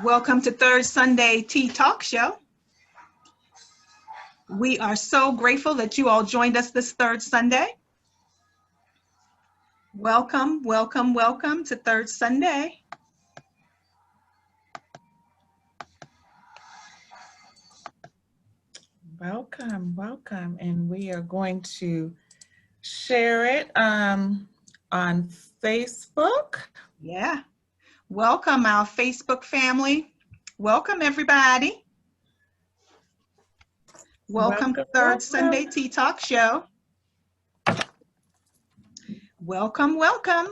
Welcome to Third Sunday Tea Talk Show. We are so grateful that you all joined us this third Sunday. Welcome, welcome, welcome to Third Sunday. Welcome, welcome. And we are going to share it on Facebook. Yeah. Welcome, our Facebook family. Welcome, everybody. Welcome to Third Sunday Tea Talk Show. Welcome, welcome.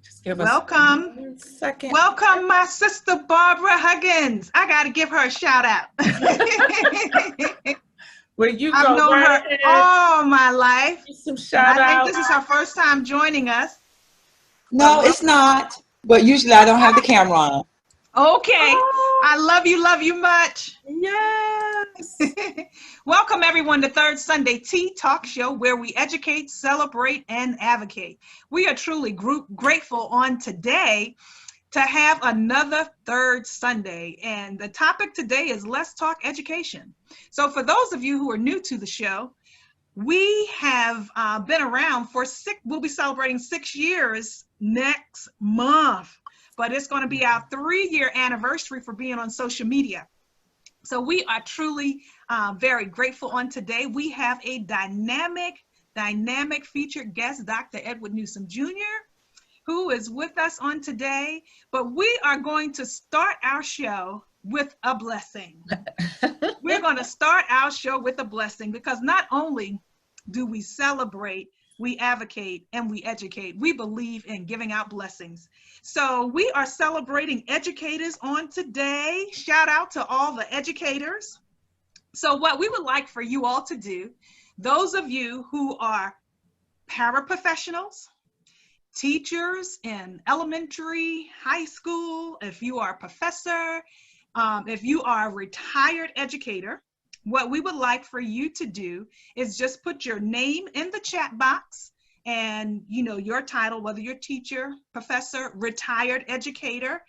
Just give welcome. Us 1 second. Welcome, my sister Barbara Huggins. I got to give her a shout out. Will you I've go known right her ahead? all my life. Some shout I out. think this is her first time joining us. No, it's not. But usually I don't have the camera on. Okay. Oh. I love you much. Yes. Welcome everyone to Third Sunday Tea Talk Show, where we educate, celebrate, and advocate. We are truly grateful on today to have another Third Sunday. And the topic today is Let's Talk Education. So for those of you who are new to the show, we have been around for we'll be celebrating 6 years next month, but it's going to be our 3-year anniversary for being on social media. So we are truly very grateful on today. We have a dynamic featured guest, Dr. Edward Newsom Jr., who is with us on today, but we are going to start our show with a blessing. We're going to start our show with a blessing, because not only do we celebrate, we advocate, and we educate. We believe in giving out blessings. So we are celebrating educators on today. Shout out to all the educators. So what we would like for you all to do, those of you who are paraprofessionals, teachers in elementary, high school, if you are a professor, if you are a retired educator, what we would like for you to do is just put your name in the chat box and, your title, whether you're teacher, professor, retired educator,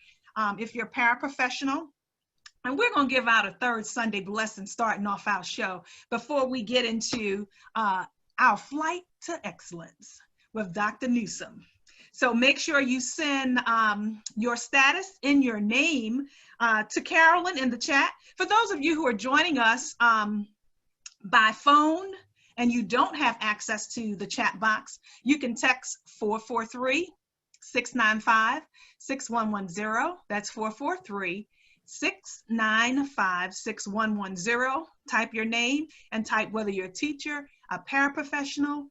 if you're paraprofessional. And we're going to give out a Third Sunday blessing starting off our show before we get into our flight to excellence with Dr. Newsom. So make sure you send your status in your name to Carolyn in the chat. For those of you who are joining us by phone and you don't have access to the chat box, you can text 443-695-6110. That's 443-695-6110. Type your name and type whether you're a teacher, a paraprofessional,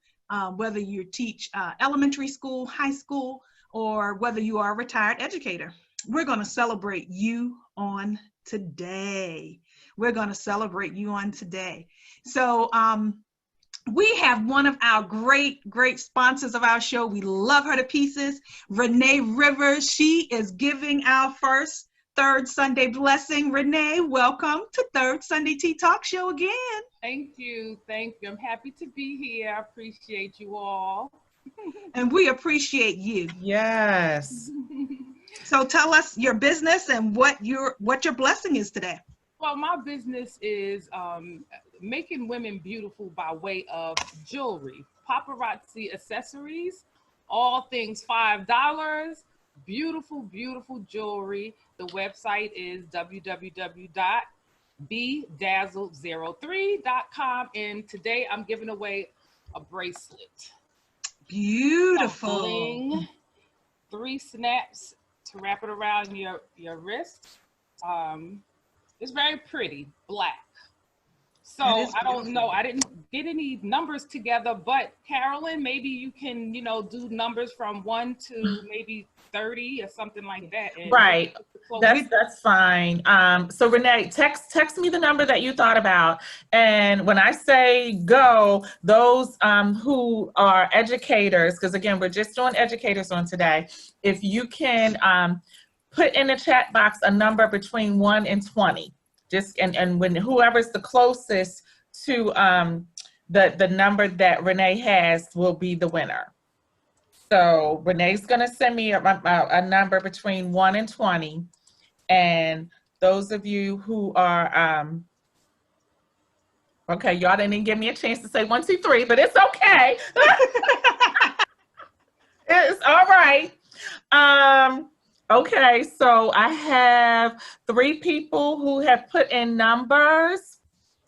whether you teach elementary school, high school, or whether you are a retired educator. We're going to celebrate you on today. We're going to celebrate you on today. So we have one of our great sponsors of our show. We love her to pieces, Renee Rivers. She is giving our first Third Sunday blessing. Renee, welcome to Third Sunday Tea Talk Show again. Thank you. I'm happy to be here. I appreciate you all. And we appreciate you. Yes. So tell us your business and what your blessing is today. Well, my business is making women beautiful by way of jewelry, paparazzi accessories, all things $5. Beautiful, beautiful jewelry. The website is www.bedazzle03.com, and today I'm giving away a bracelet. Beautiful. A bling, 3 snaps to wrap it around your wrist. It's very pretty, black. So I don't know, I didn't get any numbers together, but Carolyn, maybe you can, do numbers from 1 to maybe 30 or something like that. Right. That's fine. So Renee, text me the number that you thought about. And when I say go, those who are educators, because again, we're just doing educators on today, if you can put in the chat box a number between 1 and 20. And when whoever's the closest to the number that Renee has will be the winner. So Renee's going to send me a number between 1 and 20. And those of you who are, okay, y'all didn't even give me a chance to say 1, 2, 3, but it's okay. It's all right. Okay, so I have 3 people who have put in numbers,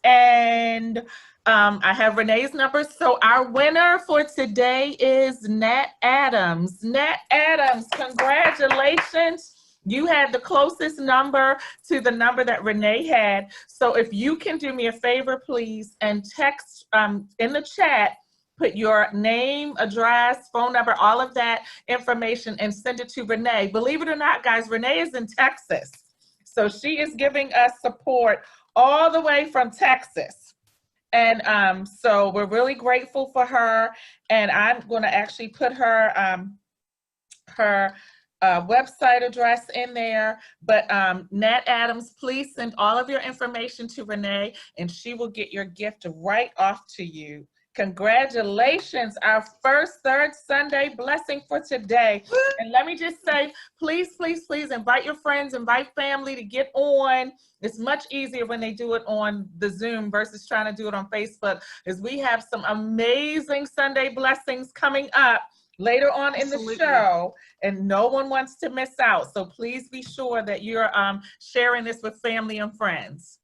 and I have Renee's number. So our winner for today is Nat Adams. Nat Adams, congratulations. You had the closest number to the number that Renee had. So if you can do me a favor, please, and text in the chat, put your name, address, phone number, all of that information, and send it to Renee. Believe it or not, guys, Renee is in Texas. So she is giving us support all the way from Texas. And so we're really grateful for her. And I'm going to actually put her website address in there. But Nat Adams, please send all of your information to Renee, and she will get your gift right off to you. Congratulations, our first Third Sunday blessing for today. And let me just say, please, please, please invite your friends, invite family to get on. It's much easier when they do it on the Zoom versus trying to do it on Facebook, as we have some amazing Sunday blessings coming up later on in the show, and no one wants to miss out. So please be sure that you're sharing this with family and friends.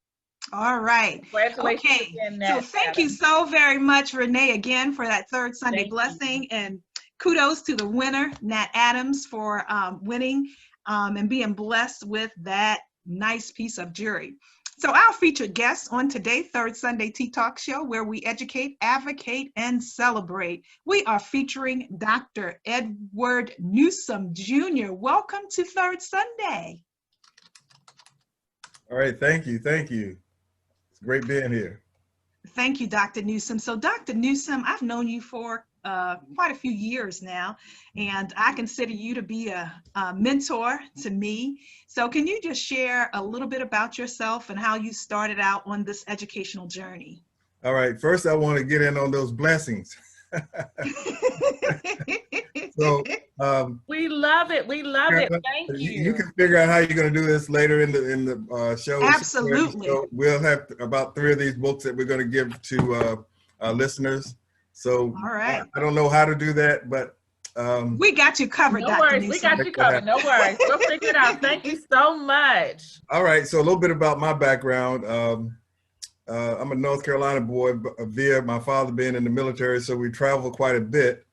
All right. Okay. So thank you so very much, Renee, again, for that third Sunday blessing. And kudos to the winner, Nat Adams, for winning and being blessed with that nice piece of jewelry. So our featured guest on today's Third Sunday Tea Talk Show, where we educate, advocate, and celebrate. We are featuring Dr. Edward Newsom Jr. Welcome to Third Sunday. All right. Thank you. Thank you. It's great being here. Thank you, Dr. Newsom. So Dr. Newsom, I've known you for quite a few years now, and I consider you to be a mentor to me. So can you just share a little bit about yourself and how you started out on this educational journey? All right. First, I want to get in on those blessings. So we love it. We love it. Thank you. You can figure out how you're going to do this later in the show. Absolutely. So we'll have about 3 of these books that we're going to give to our listeners. So all right. I don't know how to do that, but we got you covered. No worries. We got you covered. No worries. We'll figure it out. Thank you so much. All right. So a little bit about my background. I'm a North Carolina boy via my father being in the military, so we travel quite a bit.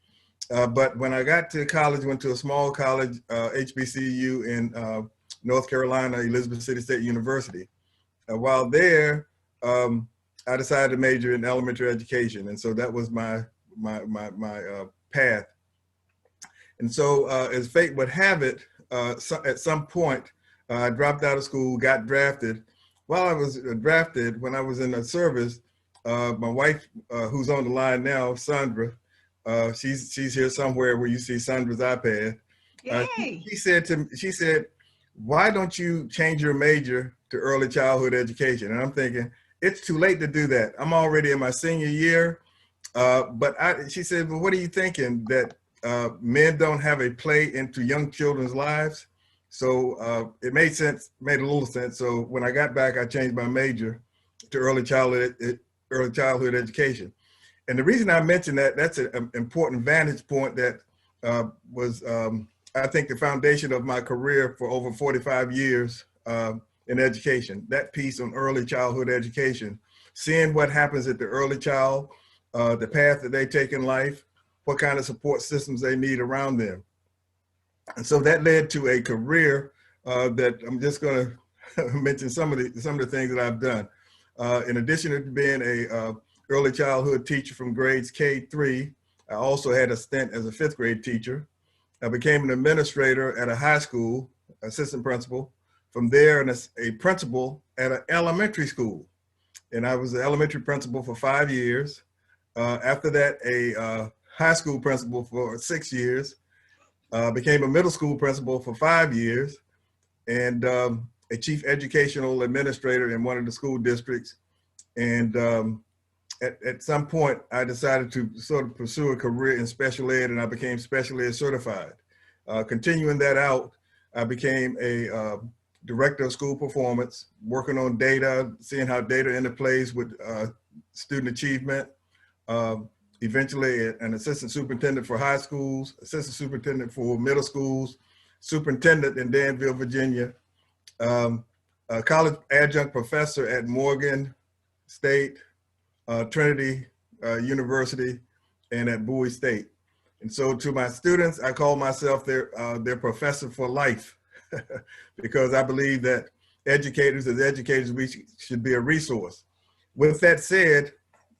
But when I got to college, went to a small college, HBCU in North Carolina, Elizabeth City State University. While there, I decided to major in elementary education, and so that was my path. And so, as fate would have it, at some point, I dropped out of school, got drafted. While I was drafted, when I was in the service, my wife, who's on the line now, Sandra, she's here somewhere where you see Sandra's iPad. She said, why don't you change your major to early childhood education? And I'm thinking, it's too late to do that. I'm already in my senior year. She said, well, what are you thinking, that men don't have a play into young children's lives? So it made a little sense. So when I got back, I changed my major to early childhood education. And the reason I mentioned that, that's an important vantage point that was, I think, the foundation of my career for over 45 years in education. That piece on early childhood education, seeing what happens at the early child, the path that they take in life, what kind of support systems they need around them. And so that led to a career that I'm just going to mention some of the things that I've done. In addition to being a early childhood teacher from grades K-3, I also had a stint as a 5th grade teacher. I became an administrator at a high school, assistant principal. From there, a principal at an elementary school. And I was the elementary principal for 5 years. After that, a high school principal for 6 years. Became a middle school principal for 5 years, and a chief educational administrator in one of the school districts. And at some point, I decided to sort of pursue a career in special ed, and I became special ed certified. Continuing that out, I became a director of school performance, working on data, seeing how data interplays with student achievement. Eventually an assistant superintendent for high schools, assistant superintendent for middle schools, superintendent in Danville, Virginia, a college adjunct professor at Morgan State, Trinity University, and at Bowie State. And so to my students, I call myself their professor for life because I believe that educators, as educators, we should be a resource. With that said,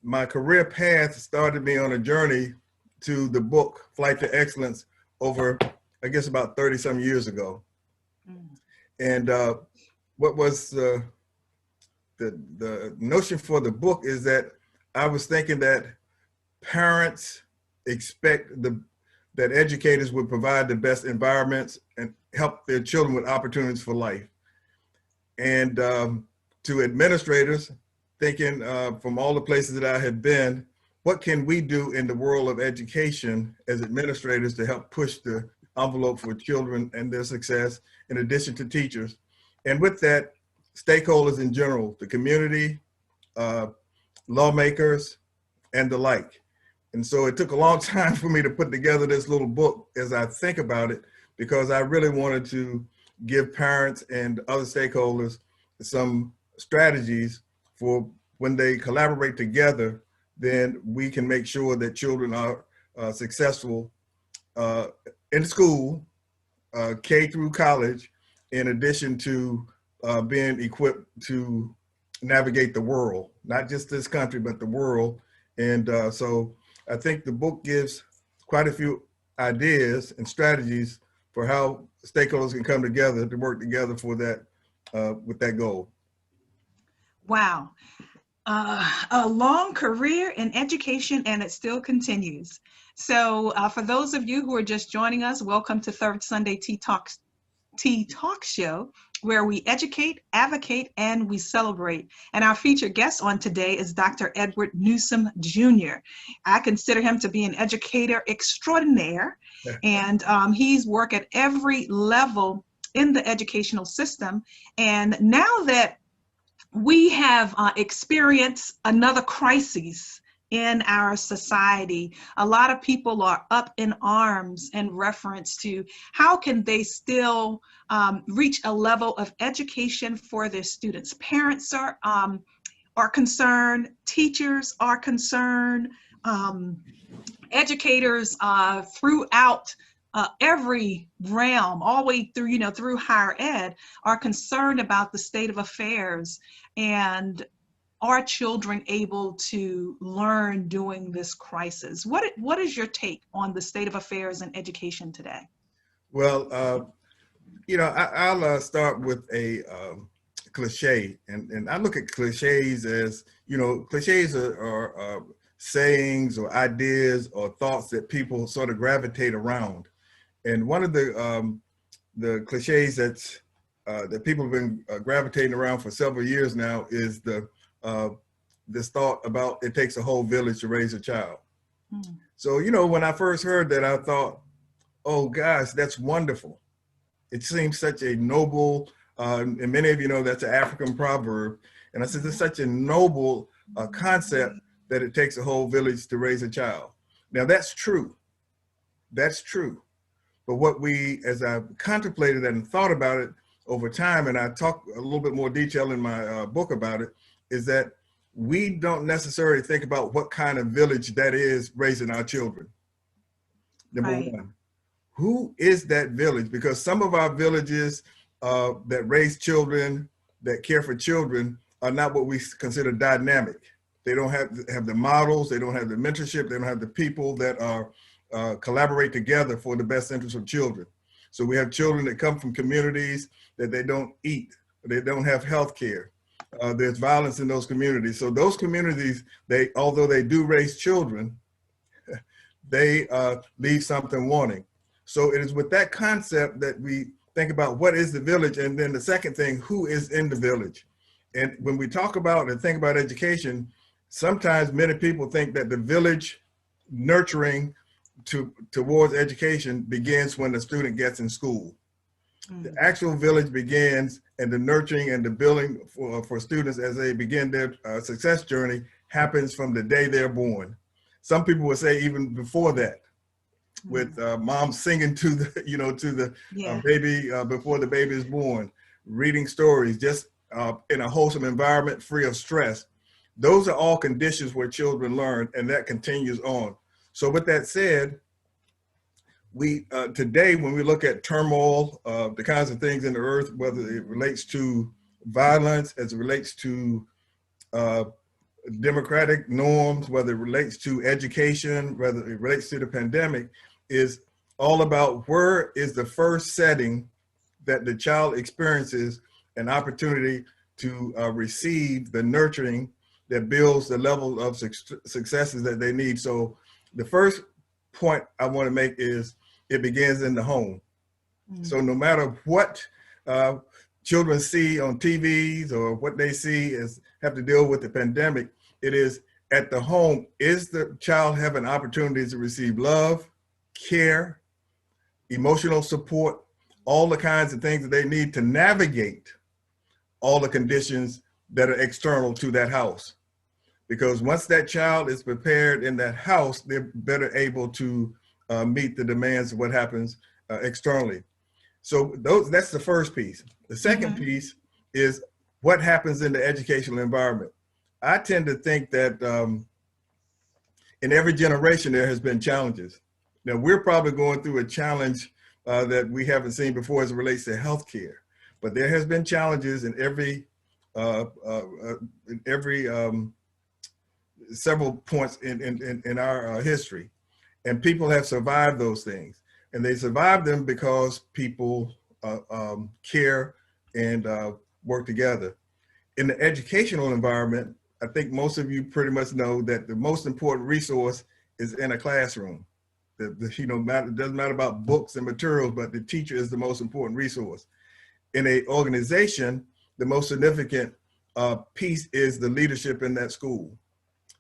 my career path started me on a journey to the book, Flight to Excellence, over, I guess, about 30 some years ago. And what was the notion for the book is that I was thinking that parents expect that educators would provide the best environments and help their children with opportunities for life. And to administrators, thinking from all the places that I had been, what can we do in the world of education as administrators to help push the envelope for children and their success, in addition to teachers? And with that, stakeholders in general, the community, lawmakers, and the like. And so it took a long time for me to put together this little book as I think about it, because I really wanted to give parents and other stakeholders some strategies for when they collaborate together, then we can make sure that children are successful in school, K through college, in addition to being equipped to navigate the world, not just this country, but the world. And so I think the book gives quite a few ideas and strategies for how stakeholders can come together to work together for that, with that goal. Wow. A long career in education, and it still continues. So for those of you who are just joining us, welcome to Third Sunday Tea Talk Show, where we educate, advocate, and we celebrate. And our featured guest on today is Dr. Edward Newsome Jr. I consider him to be an educator extraordinaire, and he's worked at every level in the educational system. And now that we have experienced another crisis in our society, a lot of people are up in arms in reference to how can they still reach a level of education for their students. Parents are concerned, teachers are concerned, educators throughout every realm, all the way through, through higher ed, are concerned about the state of affairs and are children able to learn during this crisis? What is your take on the state of affairs in education today? Well, I'll start with a cliche, and I look at cliches as, cliches are sayings or ideas or thoughts that people sort of gravitate around. And one of the cliches that people have been gravitating around for several years now is this thought about it takes a whole village to raise a child. So, when I first heard that, I thought, oh gosh, that's wonderful. It seems such a noble, and many of you know that's an African proverb. And I said, it's such a noble concept that it takes a whole village to raise a child. Now that's true. That's true. But what as I contemplated and thought about it over time, and I talk a little bit more detail in my book about it, is that we don't necessarily think about what kind of village that is raising our children. Number one, who is that village? Because some of our villages that raise children, that care for children, are not what we consider dynamic. They don't have the models, they don't have the mentorship, they don't have the people that are collaborate together for the best interest of children. So we have children that come from communities that they don't eat, they don't have health care. There's violence in those communities. So those communities, although they do raise children, they leave something wanting. So it is with that concept that we think about what is the village, and then the second thing, who is in the village. And when we talk about and think about education, sometimes many people think that the village nurturing towards education begins when the student gets in school. The actual village begins, and the nurturing and the building for students as they begin their success journey happens from the day they're born. Some people would say even before that, with mom singing to the, to the baby before the baby is born, reading stories, just in a wholesome environment, free of stress. Those are all conditions where children learn, and that continues on. So with that said, we today, when we look at turmoil, the kinds of things in the earth, whether it relates to violence, as it relates to democratic norms, whether it relates to education, whether it relates to the pandemic, is all about where is the first setting that the child experiences an opportunity to receive the nurturing that builds the level of successes that they need. So the first point I want to make is it begins in the home. So no matter what children see on TVs or what they see as have to deal with the pandemic, it is at the home. Is the child having opportunities to receive love, care, emotional support, all the kinds of things that they need to navigate all the conditions that are external to that house? Because once that child is prepared in that house, they're better able to meet the demands of what happens externally. So that's the first piece. The second piece is what happens in the educational environment. I tend to think that in every generation there has been challenges. Now we're probably going through a challenge that we haven't seen before as it relates to healthcare, but there has been challenges in every several points in our history, and people have survived those things, and they survived them because people care and work together. In the educational environment, I think most of you pretty much know that the most important resource is in a classroom. It doesn't matter about books and materials, but the teacher is the most important resource. In an organization, the most significant piece is the leadership in that school.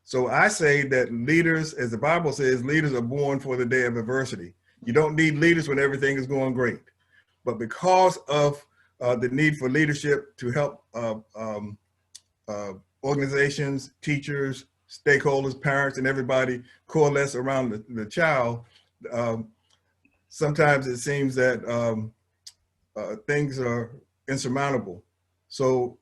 So I say that leaders, as the Bible says, leaders are born for the day of adversity. You don't need leaders when everything is going great. But because of the need for leadership to help organizations, teachers, stakeholders, parents, and everybody coalesce around the child, sometimes it seems that things are insurmountable. So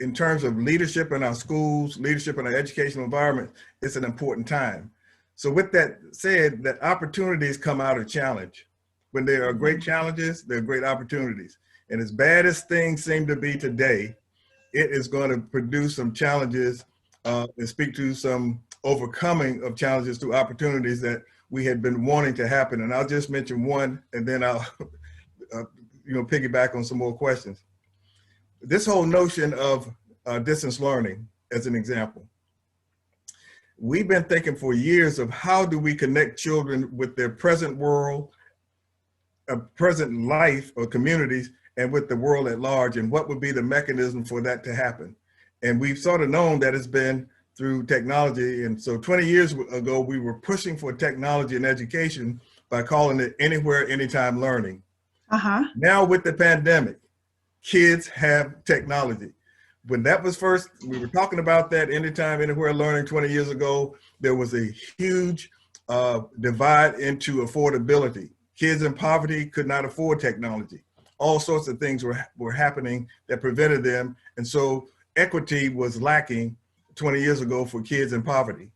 in terms of leadership in our schools, leadership in our educational environment, it's an important time. So with that said, that opportunities come out of challenge. When there are great challenges, there are great opportunities. And as bad as things seem to be today, it is going to produce some challenges and speak to some overcoming of challenges through opportunities that we had been wanting to happen. And I'll just mention one, and then I'll piggyback on some more questions. This whole notion of distance learning, as an example, we've been thinking for years of how do we connect children with their present world, present life or communities, and with the world at large, and what would be the mechanism for that to happen. And we've sort of known that it's been through technology. And so 20 years ago, we were pushing for technology in education by calling it anywhere, anytime learning. Now with the pandemic, kids have technology. When that was first, we were talking about that anytime, anywhere learning 20 years ago, there was a huge divide into affordability. Kids in poverty could not afford technology. All sorts of things were happening that prevented them. And so equity was lacking 20 years ago for kids in poverty.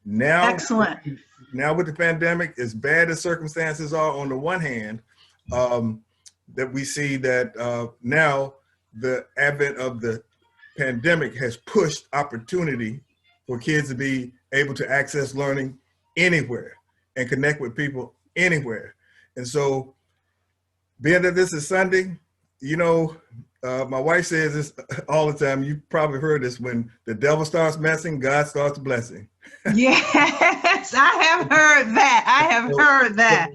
Now, excellent. Now with the pandemic, as bad as circumstances are on the one hand, that we see that now the advent of the pandemic has pushed opportunity for kids to be able to access learning anywhere and connect with people anywhere. And so being that this is Sunday, my wife says this all the time. You probably heard this: when the devil starts messing, God starts blessing. Yes, I have heard that.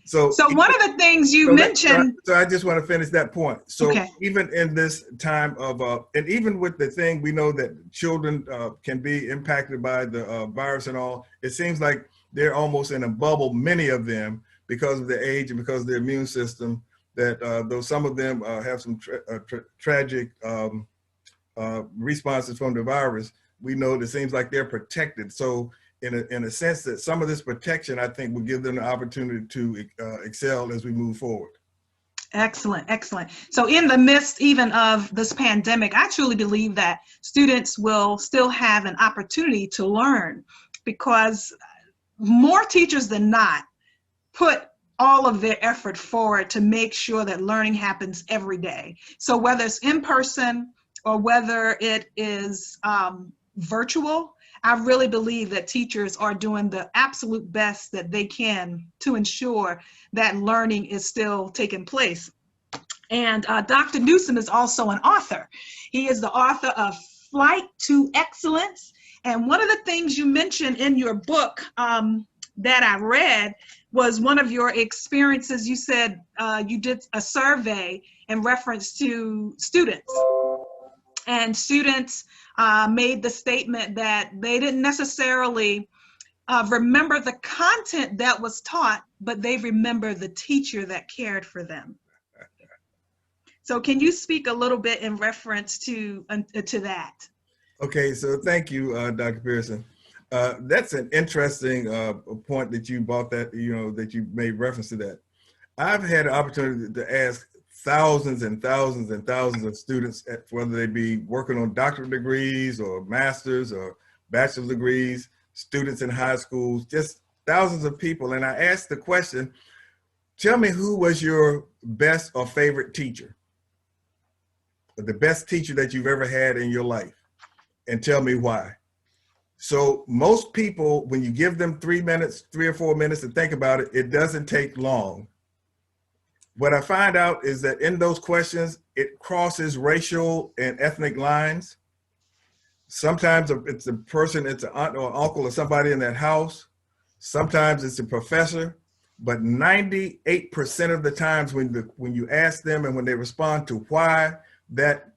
So one of the things you mentioned. So I just want to finish that point. So okay. even in this time of, and even with the thing, we know that children can be impacted by the virus and all. It seems like they're almost in a bubble, many of them, because of their age and because of their immune system, that though some of them have some tragic responses from the virus, we know that it seems like they're protected. So in a sense that some of this protection, I think, will give them the opportunity to excel as we move forward. Excellent, excellent. So in the midst even of this pandemic, I truly believe that students will still have an opportunity to learn, because more teachers than not put all of their effort forward to make sure that learning happens every day. So whether it's in person or whether it is virtual, I really believe that teachers are doing the absolute best that they can to ensure that learning is still taking place. And Dr. Newsom is also an author. He is the author of Flight to Excellence. And one of the things you mentioned in your book that I read was one of your experiences. You said you did a survey in reference to students. And students made the statement that they didn't necessarily remember the content that was taught, but they remember the teacher that cared for them. So can you speak a little bit in reference to that? Okay, so thank you, Dr. Pearson. That's an interesting point that you brought, that, that you made reference to that. I've had an opportunity to ask thousands and thousands and thousands of students, whether they be working on doctorate degrees or master's or bachelor's degrees, students in high schools, just thousands of people. And I asked the question, tell me who was your best or favorite teacher, the best teacher that you've ever had in your life, and tell me why. So most people, when you give them 3 or 4 minutes to think about it, it doesn't take long. What I find out is that in those questions, it crosses racial and ethnic lines. Sometimes it's a person, it's an aunt or uncle or somebody in that house. Sometimes it's a professor, but 98% of the times when you ask them and when they respond to why that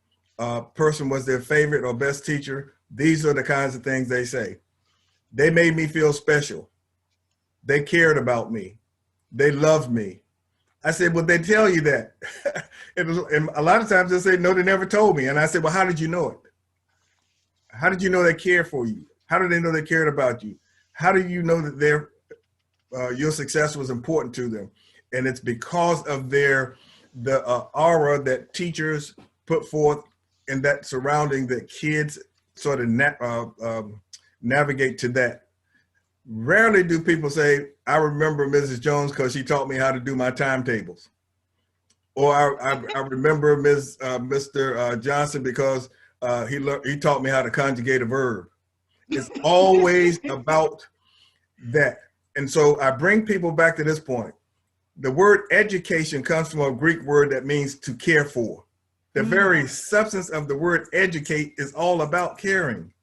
person was their favorite or best teacher, these are the kinds of things they say. They made me feel special. They cared about me. They loved me. I said, well, they tell you that. And a lot of times they'll say, no, they never told me. And I said, well, how did you know it? How did you know they cared for you? How did they know they cared about you? How do you know that your success was important to them? And it's because of the aura that teachers put forth in that surrounding that kids sort of navigate to that. Rarely do people say, I remember Mrs. Jones because she taught me how to do my timetables. Or I remember Mr. Johnson because he taught me how to conjugate a verb. It's always about that. And so I bring people back to this point. The word education comes from a Greek word that means to care for. The very substance of the word educate is all about caring.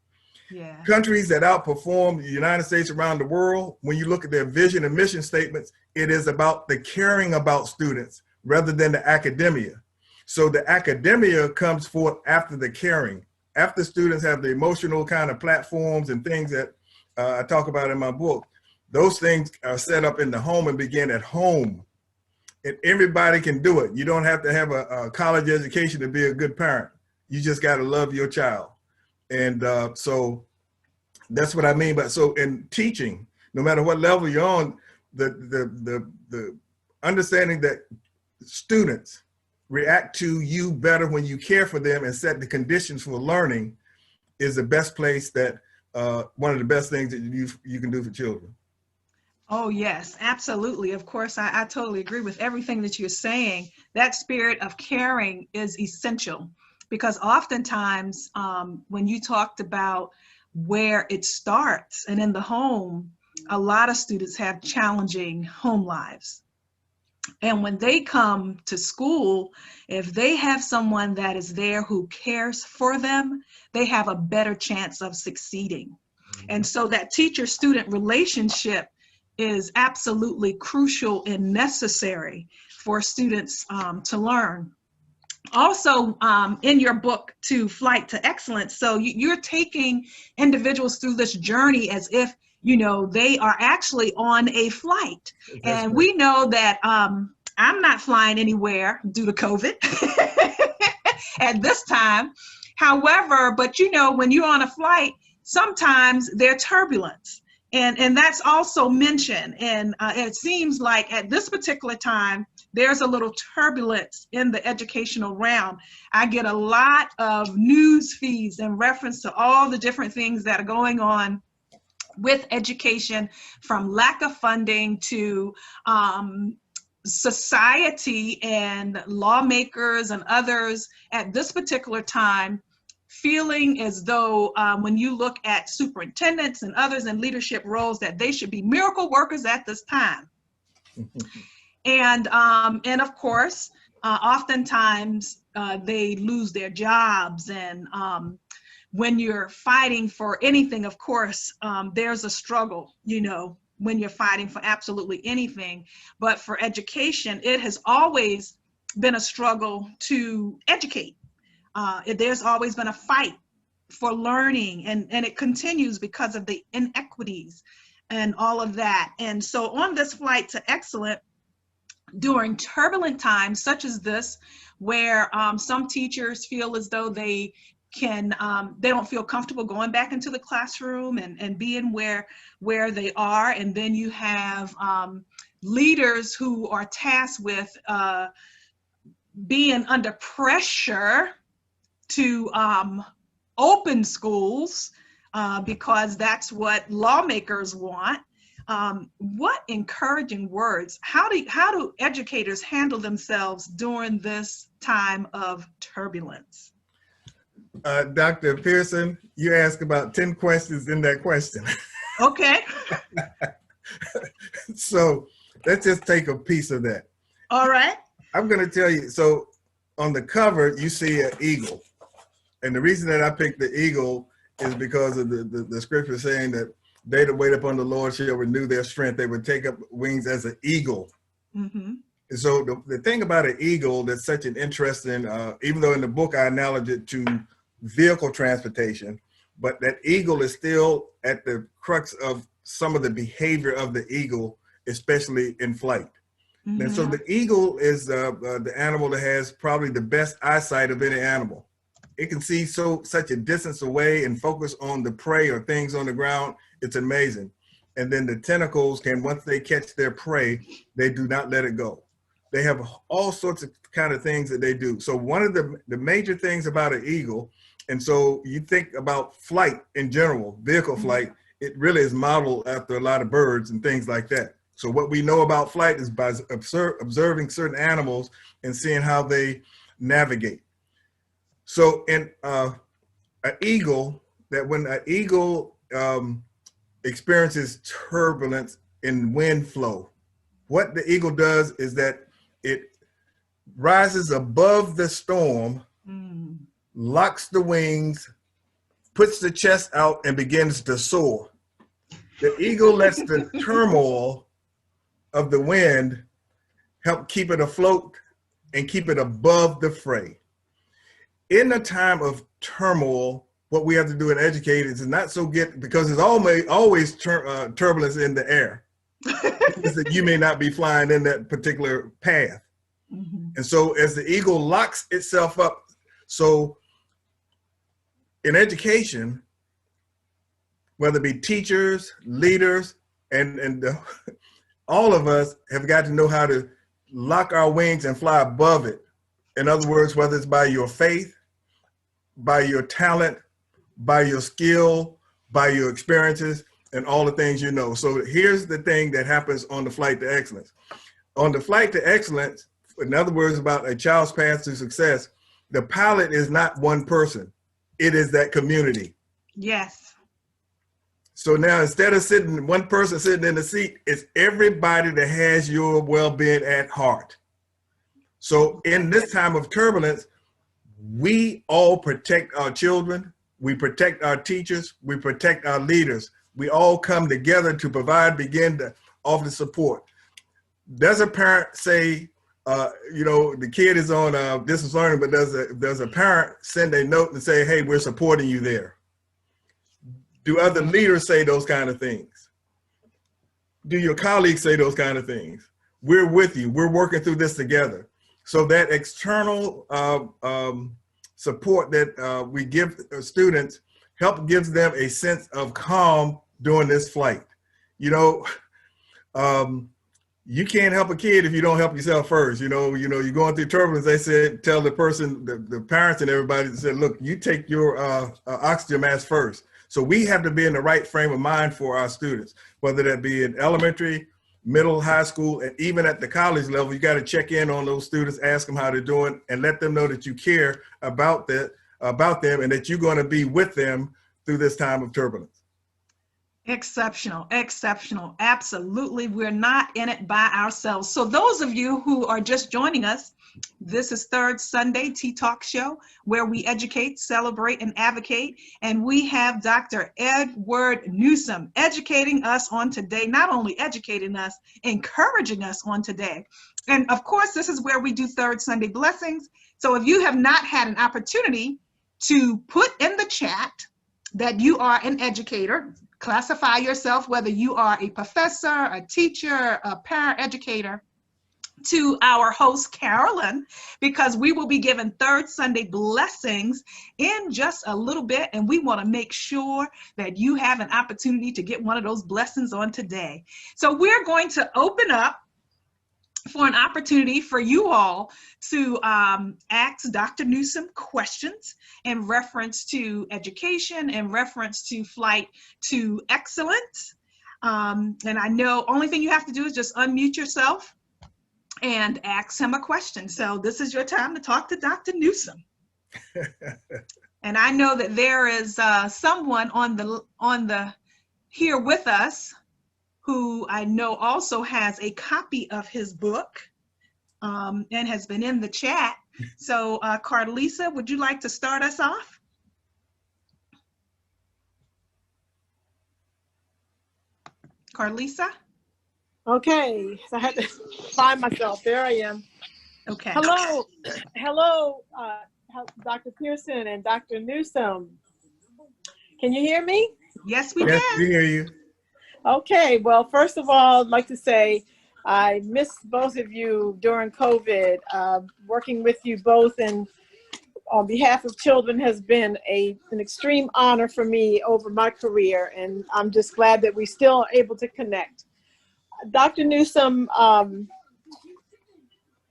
Yeah. Countries that outperform the United States around the world, when you look at their vision and mission statements, it is about the caring about students rather than the academia. So the academia comes forth after the caring, after students have the emotional kind of platforms and things that I talk about in my book. Those things are set up in the home and begin at home. And everybody can do it. You don't have to have a college education to be a good parent. You just got to love your child. And so that's what I mean. But so in teaching, no matter what level you're on, the understanding that students react to you better when you care for them and set the conditions for learning is the best place that one of the best things that you can do for children. Oh, yes, absolutely. Of course, I totally agree with everything that you're saying. That spirit of caring is essential, because oftentimes when you talked about where it starts and in the home, a lot of students have challenging home lives. And when they come to school, if they have someone that is there who cares for them, they have a better chance of succeeding. And so that teacher-student relationship is absolutely crucial and necessary for students to learn. Also, in your book, to Flight to Excellence, so you're taking individuals through this journey as if, you know, they are actually on a flight. And we know that I'm not flying anywhere due to COVID at this time. However, but you know, when you're on a flight, sometimes there's turbulence. And that's also mentioned. And it seems like at this particular time, there's a little turbulence in the educational realm. I get a lot of news feeds in reference to all the different things that are going on with education, from lack of funding to society and lawmakers and others at this particular time feeling as though when you look at superintendents and others in leadership roles, that they should be miracle workers at this time. And of course, oftentimes they lose their jobs. And when you're fighting for anything, of course, there's a struggle, you know, when you're fighting for absolutely anything. But for education, it has always been a struggle to educate. There's always been a fight for learning, and it continues because of the inequities and all of that. And so on this flight to excellence, during turbulent times such as this, where some teachers feel as though they don't feel comfortable going back into the classroom and being where they are. And then you have leaders who are tasked with being under pressure to open schools because that's what lawmakers want. What encouraging words. How do educators handle themselves during this time of turbulence? Dr. Pearson, you asked about 10 questions in that question. Okay. So let's just take a piece of that. All right. I'm going to tell you, so on the cover, you see an eagle. And the reason that I picked the eagle is because of the scripture saying that they that wait upon the Lord shall renew their strength. They would take up wings as an eagle. Mm-hmm. And so the thing about an eagle that's such an interesting, even though in the book I analogize it to vehicle transportation, but that eagle is still at the crux of some of the behavior of the eagle, especially in flight. Mm-hmm. And so the eagle is the animal that has probably the best eyesight of any animal. It can see such a distance away and focus on the prey or things on the ground. It's amazing. And then the tentacles can, once they catch their prey, they do not let it go. They have all sorts of kind of things that they do. So one of the major things about an eagle, and so you think about flight in general, vehicle flight, it really is modeled after a lot of birds and things like that. So what we know about flight is by observing certain animals and seeing how they navigate. So in an eagle, that when an eagle experiences turbulence in wind flow, what the eagle does is that it rises above the storm, locks the wings, puts the chest out, and begins to soar. The eagle lets the turmoil of the wind help keep it afloat and keep it above the fray. In a time of turmoil, what we have to do in educate is not so because there's always turbulence in the air. That you may not be flying in that particular path. Mm-hmm. And so as the eagle locks itself up, so in education, whether it be teachers, leaders, and all of us have got to know how to lock our wings and fly above it. In other words, whether it's by your faith, by your talent, by your skill, by your experiences, and all the things you know. So here's the thing that happens on the flight to excellence. On the flight to excellence, in other words, about a child's path to success, the pilot is not one person. It is that community. Yes. So now instead of one person sitting in the seat, it's everybody that has your well-being at heart. So in this time of turbulence, we all protect our children, we protect our teachers, we protect our leaders. We all come together to begin to offer support. Does a parent say, you know, the kid is on distance learning, but does a parent send a note and say, hey, we're supporting you there? Do other leaders say those kind of things? Do your colleagues say those kind of things? We're with you. We're working through this together. So that external support that we give students gives them a sense of calm during this flight. You know, you can't help a kid if you don't help yourself first. You know, you're going through turbulence. They said, tell the person, the parents and everybody said, look, you take your oxygen mask first. So we have to be in the right frame of mind for our students, whether that be in elementary, middle, high school, and even at the college level. You got to check in on those students, ask them how they're doing, and let them know that you care about them and that you're going to be with them through this time of turbulence. Exceptional, exceptional. Absolutely. We're not in it by ourselves. So those of you who are just joining us, this is Third Sunday Tea Talk Show, where we educate, celebrate, and advocate. And we have Dr. Edward Newsome educating us on today, not only educating us, encouraging us on today. And of course, this is where we do Third Sunday Blessings. So if you have not had an opportunity to put in the chat that you are an educator, classify yourself, whether you are a professor, a teacher, a paraeducator, to our host, Carolyn, because we will be giving Third Sunday Blessings in just a little bit, and we want to make sure that you have an opportunity to get one of those blessings on today. So we're going to open up for an opportunity for you all to ask Dr. Newsome questions in reference to education, in reference to flight to excellence. And I know only thing you have to do is just unmute yourself and ask him a question. So this is your time to talk to Dr. Newsome. And I know that there is someone on the here with us who I know also has a copy of his book and has been in the chat. So Carlisa, would you like to start us off? Carlisa? Okay, so I had to find myself. There I am. Okay. Hello, hello, Dr. Pearson and Dr. Newsome. Can you hear me? Yes, we Yes, can. we hear you. Okay, well, first of all, I'd like to say I missed both of you during COVID. Working with you both and on behalf of children has been an extreme honor for me over my career, and I'm just glad that we're still able to connect. Dr. Newsome,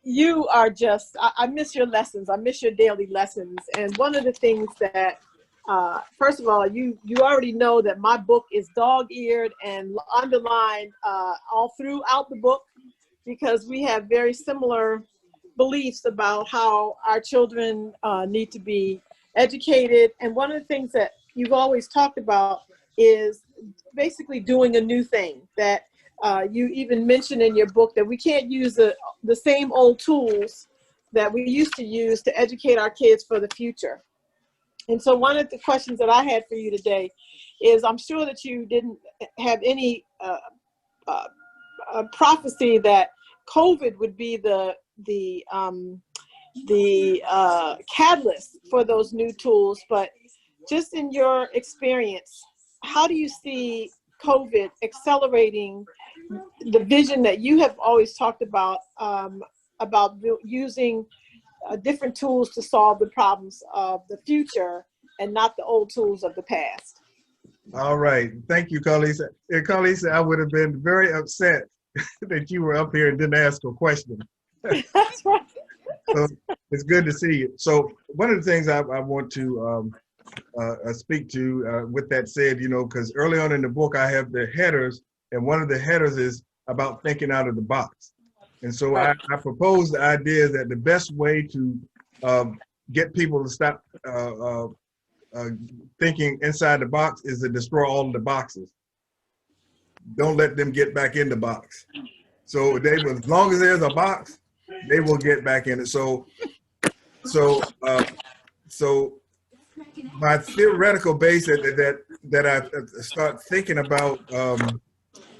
you are just, I miss your lessons. I miss your daily lessons. And one of the things that, first of all, you already know that my book is dog-eared and underlined all throughout the book, because we have very similar beliefs about how our children need to be educated. And one of the things that you've always talked about is basically doing a new thing, that you even mentioned in your book that we can't use the same old tools that we used to use to educate our kids for the future. And so one of the questions that I had for you today is, I'm sure that you didn't have any prophecy that COVID would be the catalyst for those new tools, but just in your experience, how do you see COVID accelerating the vision that you have always talked about using different tools to solve the problems of the future and not the old tools of the past? All right. Thank you, Carlisa. And Carlisa, I would have been very upset that you were up here and didn't ask a question. That's right. So it's good to see you. So one of the things I want to speak to with that said, you know, because early on in the book, I have the headers, and one of the headers is about thinking out of the box. And so Right. I propose the idea that the best way to get people to stop thinking inside the box is to destroy all of the boxes. Don't let them get back in the box. So they will, as long as there's a box, they will get back in it. So my theoretical base that I start thinking about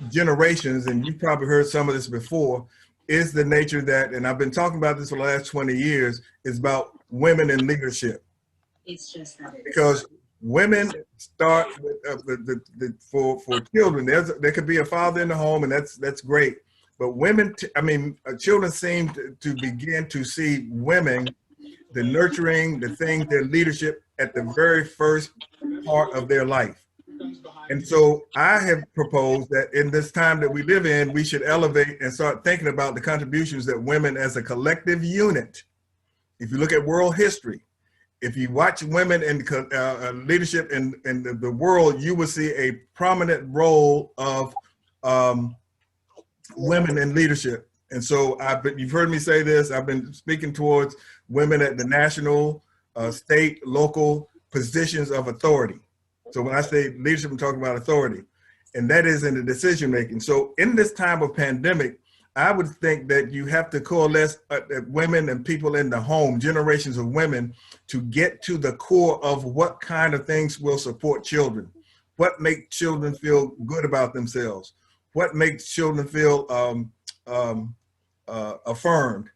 generations, and you've probably heard some of this before, is the nature that, and I've been talking about this for the last 20 years, is about women in leadership. It's just that because women start with, for children. There could be a father in the home, and that's great. But women, children seem to begin to see women, the nurturing, the things, their leadership at the very first part of their life. And so I have proposed that in this time that we live in, we should elevate and start thinking about the contributions that women as a collective unit. If you look at world history, if you watch women in leadership in the world, you will see a prominent role of women in leadership. And so you've heard me say this, I've been speaking towards women at the national, state, local positions of authority. So when I say leadership, I'm talking about authority, and that is in the decision making. So in this time of pandemic, I would think that you have to coalesce women and people in the home, generations of women, to get to the core of what kind of things will support children, what makes children feel good about themselves, what makes children feel affirmed.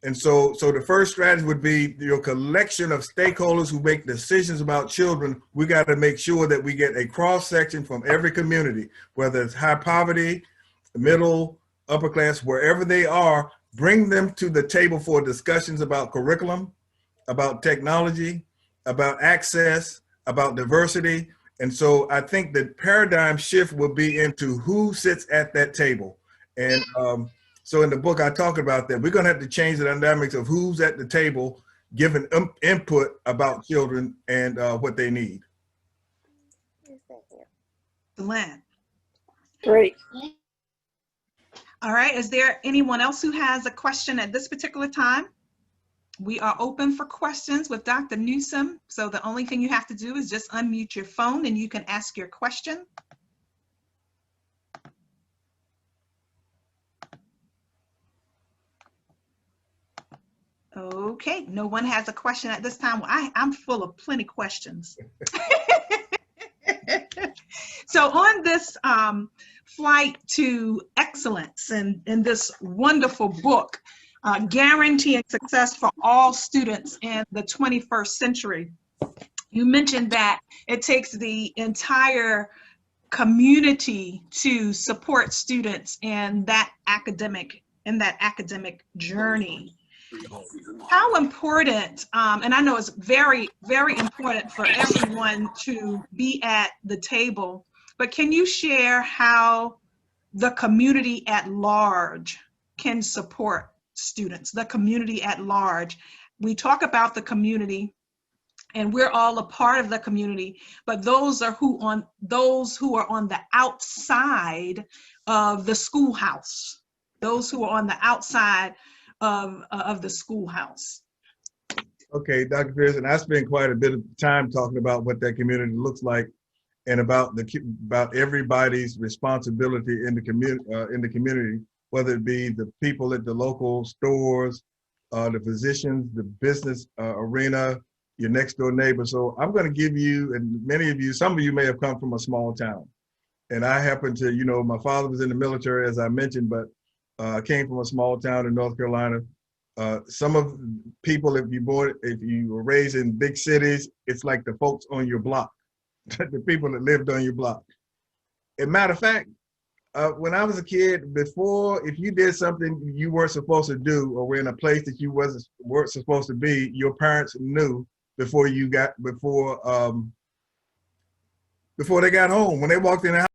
And so the first strategy would be your collection of stakeholders who make decisions about children. We got to make sure that we get a cross section from every community, whether it's high poverty, middle, upper class, wherever they are, bring them to the table for discussions about curriculum, about technology, about access, about diversity. And so I think the paradigm shift will be into who sits at that table. And so in the book, I talk about that. We're going to have to change the dynamics of who's at the table, giving input about children and what they need. Lynn. Great. All right. Is there anyone else who has a question at this particular time? We are open for questions with Dr. Newsome. So the only thing you have to do is just unmute your phone and you can ask your question. Okay, no one has a question at this time. I'm full of plenty questions. So on this flight to excellence and in this wonderful book, Guaranteeing Success for All Students in the 21st Century, you mentioned that it takes the entire community to support students in that academic journey. How important, and I know it's very, very important for everyone to be at the table, but can you share how the community at large can support students, the community at large? We talk about the community and we're all a part of the community, but those who are on the outside of the schoolhouse, those who are on the outside of the schoolhouse. Okay, Dr. Pearson, I spent quite a bit of time talking about what that community looks like and about everybody's responsibility in the community, whether it be the people at the local stores, the physicians, the business arena, your next door neighbor. So I'm going to give you, and many of you, some of you may have come from a small town, and I happen to, my father was in the military, as I mentioned, but I came from a small town in North Carolina. Some of people, if you were raised in big cities, it's like the folks on your block, the people that lived on your block. As a matter of fact, when I was a kid, if you did something you weren't supposed to do or were in a place that you weren't supposed to be, your parents knew before they got home. When they walked in the house,